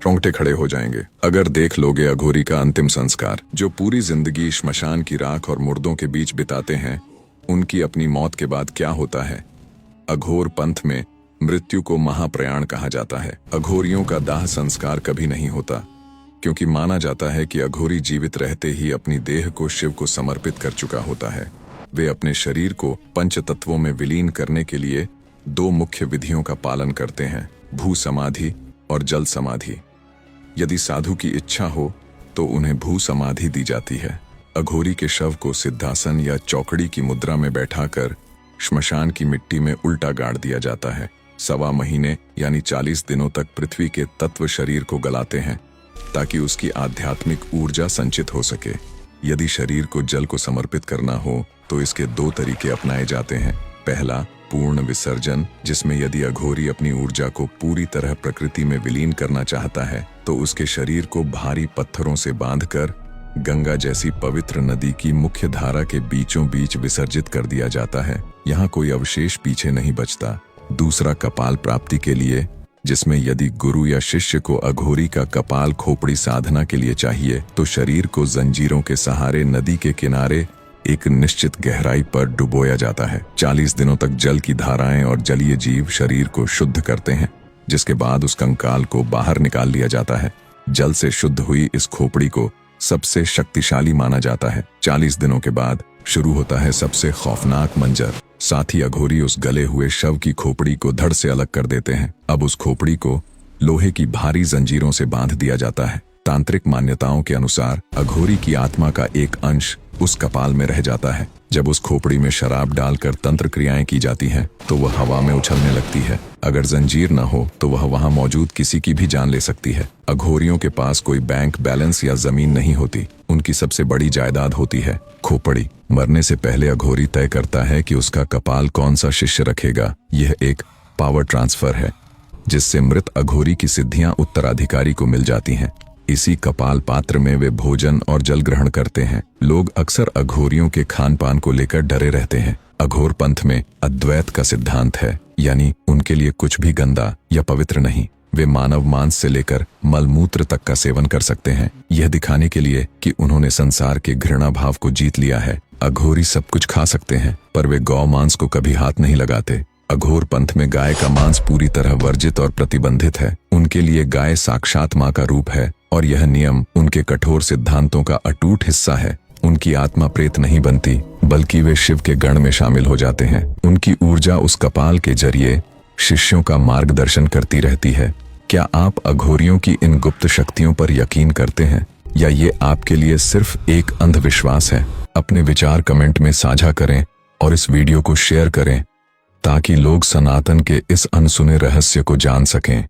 रोंगटे खड़े हो जाएंगे अगर देख लोगे अघोरी का अंतिम संस्कार। जो पूरी जिंदगी श्मशान की राख और मुर्दों के बीच बिताते हैं, उनकी अपनी मौत के बाद क्या होता है। अघोर पंथ में मृत्यु को महाप्रयाण कहा जाता है। अघोरियों का दाह संस्कार कभी नहीं होता, क्योंकि माना जाता है कि अघोरी जीवित रहते ही अपनी देह को शिव को समर्पित कर चुका होता है। वे अपने शरीर को पंच तत्वों में विलीन करने के लिए दो मुख्य विधियों का पालन करते हैं, भू समाधि और जल समाधि। यदि साधु की इच्छा हो तो उन्हें भू समाधि दी जाती है। अघोरी के शव को सिद्धासन या चौकड़ी की मुद्रा में बैठाकर श्मशान की मिट्टी में उल्टा गाड़ दिया जाता है। 1.25 महीने यानी 40 दिनों तक पृथ्वी के तत्व शरीर को गलाते हैं ताकि उसकी आध्यात्मिक ऊर्जा संचित हो सके। यदि शरीर को जल को समर्पित करना हो तो इसके 2 तरीके अपनाए जाते हैं। पहला, पूर्ण विसर्जन, जिसमें यदि अघोरी अपनी ऊर्जा को पूरी तरह प्रकृति में विलीन करना चाहता है तो उसके शरीर को भारी पत्थरों से बांधकर गंगा जैसी पवित्र नदी की मुख्य धारा के बीचों बीच विसर्जित कर दिया जाता है। यहाँ कोई अवशेष पीछे नहीं बचता। दूसरा, कपाल प्राप्ति के लिए, जिसमें यदि गुरु या शिष्य को अघोरी का कपाल खोपड़ी साधना के लिए चाहिए तो शरीर को जंजीरों के सहारे नदी के किनारे एक निश्चित गहराई पर डुबोया जाता है। 40 दिनों तक जल की धाराएं और जलीय जीव शरीर को शुद्ध करते हैं, जिसके बाद उस कंकाल को बाहर निकाल लिया जाता है। जल से शुद्ध हुई इस खोपड़ी को सबसे शक्तिशाली माना जाता है। 40 दिनों के बाद शुरू होता है सबसे खौफनाक मंजर। साथ ही अघोरी उस गले हुए शव की खोपड़ी को धड़ से अलग कर देते हैं। अब उस खोपड़ी को लोहे की भारी जंजीरों से बांध दिया जाता है। तांत्रिक मान्यताओं के अनुसार अघोरी की आत्मा का एक अंश उस कपाल में रह जाता है। जब उस खोपड़ी में शराब डालकर तंत्र क्रियाएं की जाती हैं तो वह हवा में उछलने लगती है। अगर जंजीर न हो तो वह वहां मौजूद किसी की भी जान ले सकती है। अघोरियों के पास कोई बैंक बैलेंस या जमीन नहीं होती। उनकी सबसे बड़ी जायदाद होती है खोपड़ी। मरने से पहले अघोरी तय करता है कि उसका कपाल कौन सा शिष्य रखेगा। यह एक पावर ट्रांसफर है, जिससे मृत अघोरी की सिद्धियां उत्तराधिकारी को मिल जाती हैं। इसी कपाल पात्र में वे भोजन और जल ग्रहण करते हैं। लोग अक्सर अघोरियों के खान पान को लेकर डरे रहते हैं। अघोर पंथ में अद्वैत का सिद्धांत है, यानी उनके लिए कुछ भी गंदा या पवित्र नहीं। वे मानव मांस से लेकर मलमूत्र तक का सेवन कर सकते हैं, यह दिखाने के लिए कि उन्होंने संसार के घृणा भाव को जीत लिया है। अघोरी सब कुछ खा सकते हैं, पर वे गौ मांस को कभी हाथ नहीं लगाते। अघोर पंथ में गाय का मांस पूरी तरह वर्जित और प्रतिबंधित है। उनके लिए गाय साक्षात मां का रूप है और यह नियम उनके कठोर सिद्धांतों का अटूट हिस्सा है। उनकी आत्मा प्रेत नहीं बनती, बल्कि वे शिव के गण में शामिल हो जाते हैं। उनकी ऊर्जा उस कपाल के जरिए शिष्यों का मार्गदर्शन करती रहती है। क्या आप अघोरियों की इन गुप्त शक्तियों पर यकीन करते हैं, या ये आपके लिए सिर्फ एक अंधविश्वास है? अपने विचार कमेंट में साझा करें और इस वीडियो को शेयर करें ताकि लोग सनातन के इस अनसुने रहस्य को जान सकें।